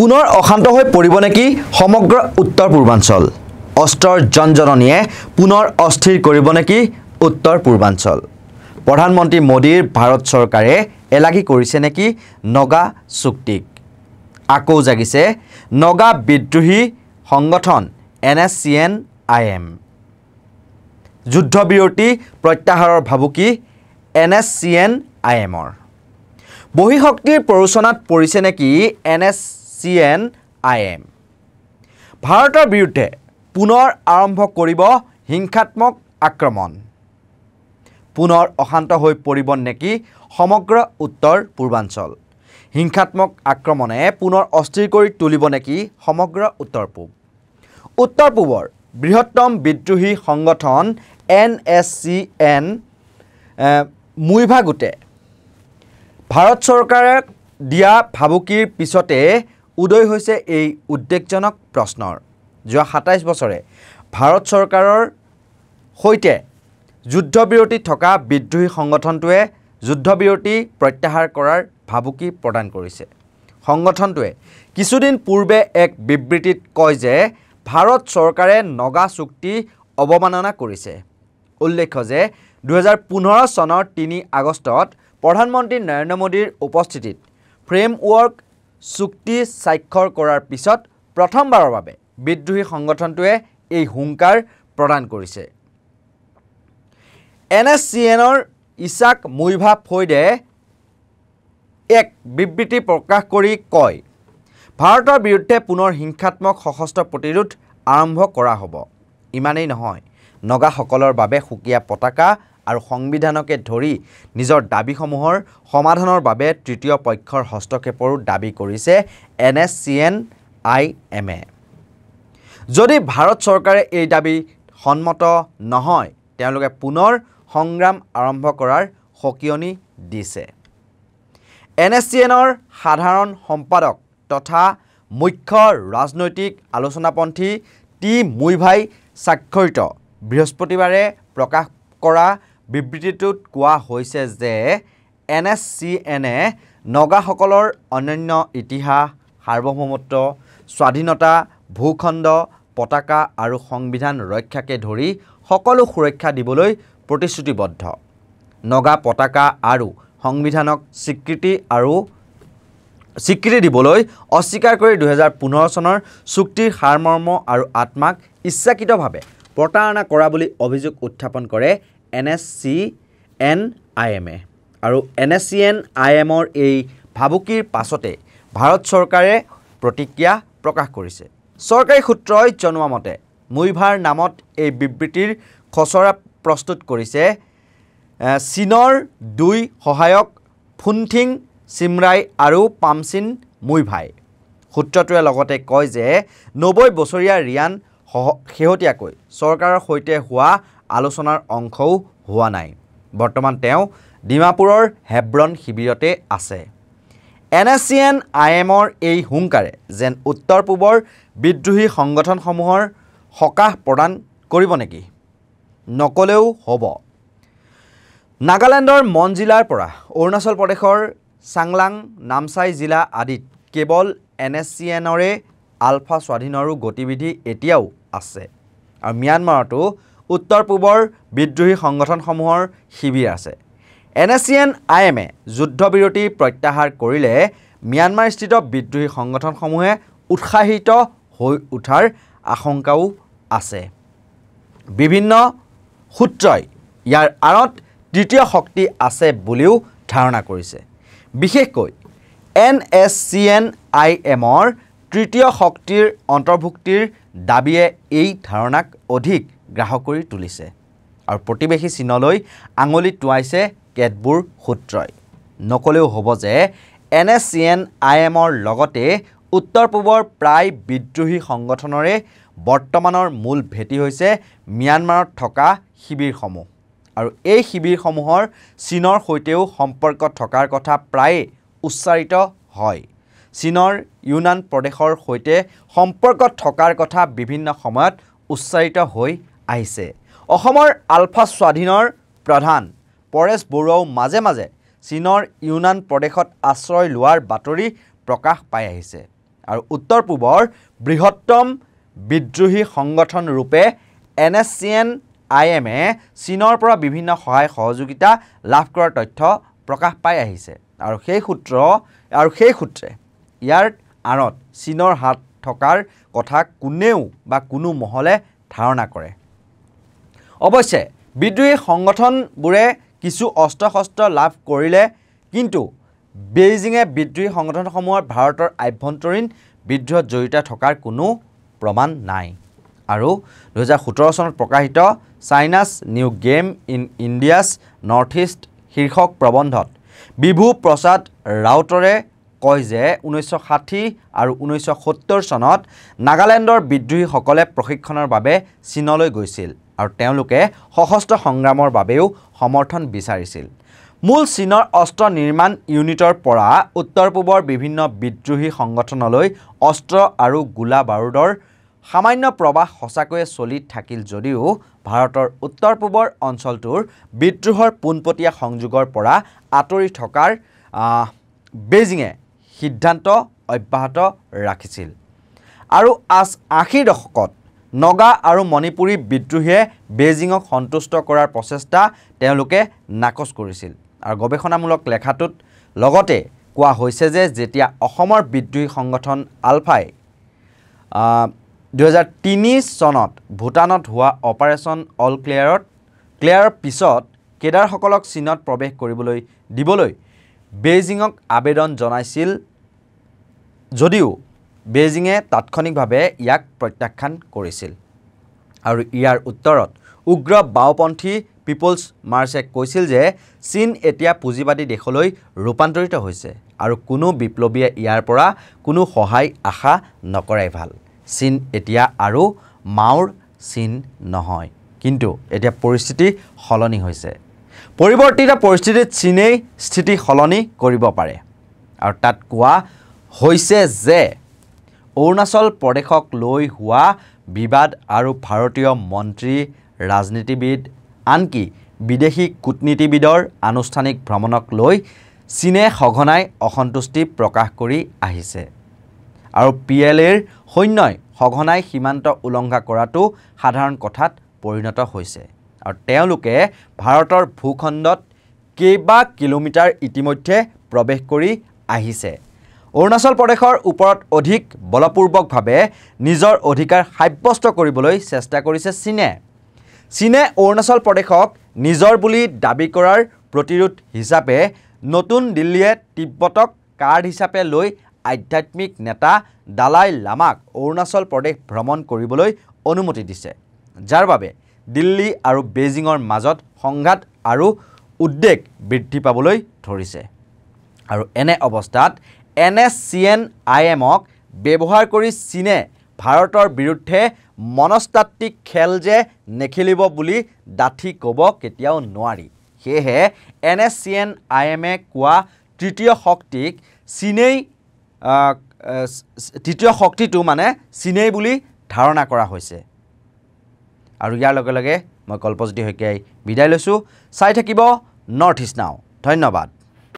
পুনৰ অশান্ত হৈ পৰিব নেকি সমগ্ৰ উত্তৰ পূৰ্বাঞ্চল অস্ত্ৰৰ জনজননীয়ে পুনৰ অস্থিৰ কৰিব নেকি উত্তৰ পূৰ্বাঞ্চল প্ৰধানমন্ত্ৰী মোদীৰ ভাৰত চৰকাৰে এলাগি কৰিছে নেকি নগা চুক্তিক আকৌ জাগিছে নগা বিদ্ৰোহী সংগঠন NSCN-IM যুদ্ধবিৰতি প্ৰত্যাহাৰৰ ভাবুকি NSCN-IMৰ বহিঃশক্তিৰ প্ৰৰোচনাত পৰিছে নেকি NSCN-IM ভাৰতৰ বিৰুদ্ধে পুনৰ আৰম্ভ কৰিব হিংসাত্মক আক্ৰমণ পুনৰ অশান্ত হৈ পৰিব নেকি সমগ্ৰ উত্তৰ পূৰ্বাঞ্চল হিংসাত্মক আক্ৰমণে পুনৰ অস্থিৰ কৰি তুলিব নেকি সমগ্ৰ উত্তৰ পূবৰ বৃহত্তম বিদ্ৰোহী সংগঠন NSCN মুইভা গোটে ভাৰত চৰকাৰে দিয়া ভাবুকিৰ পিছতে উদয় হৈছে এই উদ্বেগজনক প্ৰশ্নৰ যোৱা 27 বছৰে ভাৰত চৰকাৰৰ হৈতে যুদ্ধবিৰতি থকা বিদ্ৰোহী সংগঠনটোৱে যুদ্ধবিৰতি প্ৰত্যাহাৰ কৰাৰ ভাবুকি প্ৰদান কৰিছে সংগঠনটোৱে কিছুদিন পূৰ্বে এক বিবৃতিত কয় যে ভাৰত চৰকাৰে নগা চুক্তি অৱমাননা কৰিছে উল্লেখ্য যে 2015 চনৰ 3 আগষ্টত প্ৰধানমন্ত্ৰী নৰেন্দ্ৰ মোদীৰ উপস্থিতিত ফ্ৰেমৱৰ্ক চুক্তি স্বাক্ষৰ কৰাৰ পিছত প্ৰথমবাৰৰ বাবে বিদ্ৰোহী সংগঠনটোৱে এই হুংকাৰ প্ৰদান কৰিছে NSCNৰ ইছাক মুইভা ফৈদে এক বিবৃতি প্ৰকাশ কৰি কয় ভাৰতৰ বিৰুদ্ধে পুনৰ হিংসাত্মক সশস্ত্ৰ প্ৰতিৰোধ আৰম্ভ কৰা হ'ব ইমানেই নহয় নগাসকলৰ বাবে সুকীয়া পতাকা আৰু সংবিধানকে ধৰি নিজৰ দাবীসমূহৰ সমাধানৰ বাবে তৃতীয় পক্ষৰ হস্তক্ষেপৰো দাবী কৰিছে NSCN-IM যদি ভাৰত চৰকাৰে এই দাবী সন্মত নহয় তেওঁলোকে পুনৰ সংগ্ৰাম আৰম্ভ কৰাৰ সকিয়নি দিছে NSCNৰ সাধাৰণ সম্পাদক তথা মুখ্য ৰাজনৈতিক আলোচনাপন্থী টি মুইভাই স্বাক্ষৰিত বৃহস্পতিবাৰে প্ৰকাশ কৰা বিবৃতিটোত কোৱা হৈছে যে NSCN-এ নগাসকলৰ অনন্য ইতিহাস সাৰ্বভৌমত্ব স্বাধীনতা ভূখণ্ড পতাকা আৰু সংবিধান ৰক্ষাকে ধৰি সকলো সুৰক্ষা দিবলৈ প্ৰতিশ্ৰুতিবদ্ধ নগা পতাকা আৰু সংবিধানক স্বীকৃতি দিবলৈ অস্বীকাৰ কৰি 2015 চনৰ চুক্তিৰ সাৰমৰ্ম আৰু আত্মাক ইচ্ছাকৃতভাৱে প্ৰতাৰণা কৰা বুলি অভিযোগ উত্থাপন কৰে NSCN-IM আৰু NSCN-IMৰ এই ভাবুকিৰ পাছতে ভাৰত চৰকাৰে প্ৰতিক্ৰিয়া প্ৰকাশ কৰিছে চৰকাৰী সূত্ৰই জনোৱা মতে মুইভাৰ নামত এই বিবৃতিৰ খচৰা প্ৰস্তুত কৰিছে চীনৰ 2 সহায়ক ফুনথিং চিমৰাই আৰু পামচিন মুইভাই সূত্ৰটোৱে লগতে কয় যে 90 বছৰীয়া ৰিয়ান শেহতীয়াকৈ চৰকাৰৰ সৈতে হোৱা আলোচনাৰ অংশও হোৱা নাই বৰ্তমান তেওঁ ডিমাপুৰৰ হেব্ৰন শিবিৰতে আছে NSCN-IMৰ এই হুংকাৰে যেন উত্তৰ পূবৰ বিদ্ৰোহী সংগঠনসমূহৰ সকাহ প্ৰদান কৰিব নেকি নকলেও হ'ব নাগালেণ্ডৰ মন জিলাৰ পৰা অৰুণাচল প্ৰদেশৰ চাংলাং নামচাই জিলা আদিত কেৱল NSCNৰে আলফা স্বাধীনৰো গতিবিধি এতিয়াও আছে আৰু ম্যানমাৰতো উত্তৰ পূবৰ বিদ্ৰোহী সংগঠনসমূহৰ শিবিৰ আছে NSCN-IMে যুদ্ধবিৰতি প্ৰত্যাহাৰ কৰিলে ম্যানমাৰস্থিত বিদ্ৰোহী সংগঠনসমূহে উৎসাহিত হৈ উঠাৰ আশংকাও আছে বিভিন্ন সূত্ৰই ইয়াৰ আঁৰত তৃতীয় শক্তি আছে বুলিও ধাৰণা কৰিছে বিশেষকৈ NSCN-IMৰ তৃতীয় শক্তিৰ অন্তৰ্ভুক্তিৰ দাবীয়ে এই ধাৰণাক অধিক গ্ৰাহক কৰি তুলিছে আৰু প্ৰতিবেশী চীনলৈ আঙুলি টুৱাইছে কেতবোৰ সূত্ৰই নকলেও হ'ব যে NSCN-IMৰ লগতে উত্তৰ পূবৰ প্ৰায় বিদ্ৰোহী সংগঠনৰে বৰ্তমানৰ মূল ভেটি হৈছে ম্যানমাৰত থকা শিবিৰসমূহ আৰু এই শিবিৰসমূহৰ চীনৰ সৈতেও সম্পৰ্ক থকাৰ কথা প্ৰায়ে উচ্চাৰিত হয় চীনৰ ইউনান প্ৰদেশৰ সৈতে সম্পৰ্ক থকাৰ কথা বিভিন্ন সময়ত উচ্চাৰিত হৈ আহিছে অসমৰ আলফা স্বাধীনৰ প্ৰধান পৰেশ বৰুৱাও মাজে মাজে চীনৰ ইউনান প্ৰদেশত আশ্ৰয় লোৱাৰ বাতৰি প্ৰকাশ পাই আহিছে আৰু উত্তৰ পূবৰ বৃহত্তম বিদ্ৰোহী সংগঠন ৰূপে NSCN-IM চীনৰ পৰা বিভিন্ন সহায় সহযোগিতা লাভ কৰাৰ তথ্য প্ৰকাশ পাই আহিছে আৰু সেই সূত্ৰে ইয়াৰ আঁৰত চীনৰ হাত থকাৰ কথা কোনেও বা কোনো মহলে ধাৰণা কৰে অৱশ্যে বিদ্ৰোহী সংগঠনবোৰে কিছু অস্ত্ৰ-শস্ত্ৰ লাভ কৰিলে কিন্তু বেইজিঙে বিদ্ৰোহী সংগঠনসমূহৰ ভাৰতৰ আভ্যন্তৰীণ বিদ্ৰোহত জড়িত থকাৰ কোনো প্ৰমাণ নাই আৰু 2017 চনত প্ৰকাশিত Chinese new game in India's north east শীৰ্ষক প্ৰবন্ধত বিভু প্ৰসাদ ৰাউতৰে কয় যে 1960 আৰু 1970 চনত নাগালেণ্ডৰ বিদ্ৰোহীসকলে প্ৰশিক্ষণৰ বাবে চীনলৈ গৈছিল আৰু তেওঁলোকে সশস্ত্ৰ সংগ্ৰামৰ বাবেও সমৰ্থন বিচাৰিছিল মূল চীনৰ অস্ত্ৰ নিৰ্মাণ ইউনিটৰ পৰা উত্তৰ পূবৰ বিভিন্ন বিদ্ৰোহী সংগঠনলৈ অস্ত্ৰ আৰু গোলা বাৰুদৰ সামান্য প্ৰবাহ সঁচাকৈয়ে চলি থাকিল যদিও ভাৰতৰ উত্তৰ পূবৰ অঞ্চলটোৰ বিদ্ৰোহৰ পোনপটীয়া সংযোগৰ পৰা আঁতৰি থকাৰ বেইজিঙে সিদ্ধান্ত অব্যাহত ৰাখিছিল আৰু 80 দশকত নগা আৰু মণিপুৰী বিদ্ৰোহীয়ে বেইজিঙক সন্তুষ্ট কৰাৰ প্ৰচেষ্টা তেওঁলোকে নাকচ কৰিছিল আৰু গৱেষণামূলক লেখাটোত লগতে কোৱা হৈছে যে যেতিয়া অসমৰ বিদ্ৰোহী সংগঠন আলফাই 2003 চনত ভূটানত হোৱা অপাৰেশ্যন অল ক্লিয়াৰৰ পিছত কেডাৰসকলক চীনত প্ৰৱেশ কৰিবলৈ দিবলৈ বেইজিঙক আবেদন জনাইছিল যদিও বেইজিঙে তাৎক্ষণিকভাৱে ইয়াক প্ৰত্যাখ্যান কৰিছিল আৰু ইয়াৰ উত্তৰত উগ্ৰ বাওপন্থী পিপলছ মাৰ্চে কৈছিল যে চীন এতিয়া পুঁজিবাদী দেশলৈ ৰূপান্তৰিত হৈছে আৰু কোনো বিপ্লৱীয়ে ইয়াৰ পৰা কোনো সহায় আশা নকৰাই ভাল চীন এতিয়া আৰু মাওৰ চীন নহয় কিন্তু এতিয়া পৰিস্থিতি সলনি হৈছে পৰিৱৰ্তিত পৰিস্থিতিত চীনেই স্থিতি সলনি কৰিব পাৰে আৰু তাত কোৱা হৈছে যে অৰুণাচল প্ৰদেশক লৈ হোৱা বিবাদ আৰু ভাৰতীয় মন্ত্ৰী ৰাজনীতিবিদ আনকি বিদেশী কূটনীতিবিদৰ আনুষ্ঠানিক ভ্ৰমণক লৈ চীনে সঘনাই অসন্তুষ্টি প্ৰকাশ কৰি আহিছে আৰু PLAৰ সৈন্যই সঘনাই সীমান্ত উলংঘা কৰাটো সাধাৰণ কথাত পৰিণত হৈছে আৰু তেওঁলোকে ভাৰতৰ ভূখণ্ডত কেইবা কিলোমিটাৰ ইতিমধ্যে প্ৰৱেশ কৰি আহিছে অৰুণাচল প্ৰদেশৰ ওপৰত অধিক বলপূৰ্বকভাৱে নিজৰ অধিকাৰ সাব্যস্ত কৰিবলৈ চেষ্টা কৰিছে চীনে অৰুণাচল প্ৰদেশক নিজৰ বুলি দাবী কৰাৰ প্ৰতিৰোধ হিচাপে নতুন দিল্লীয়ে তিব্বতক কাৰ্ড হিচাপে লৈ আধ্যাত্মিক নেতা দালাই লামাক অৰুণাচল প্ৰদেশ ভ্ৰমণ কৰিবলৈ অনুমতি দিছে যাৰ বাবে দিল্লী আৰু বেইজিঙৰ মাজত সংঘাত আৰু উদ্বেগ বৃদ্ধি পাবলৈ ধৰিছে আৰু এনে অৱস্থাত NSCN-IMক ব্যৱহাৰ কৰি চীনে ভাৰতৰ বিৰুদ্ধে মনস্তাত্ত্বিক খেল যে নেখেলিব বুলি ডাঠি ক'ব কেতিয়াও নোৱাৰি সেয়েহে NSCN-IMে কোৱা তৃতীয় শক্তিটো মানে চীনেই বুলি ধাৰণা কৰা হৈছে আৰু ইয়াৰ লগে লগে মই কল্পজ্যোতি শইকীয়াই বিদায় লৈছোঁ চাই থাকিব নৰ্থ ইষ্ট নাও ধন্যবাদ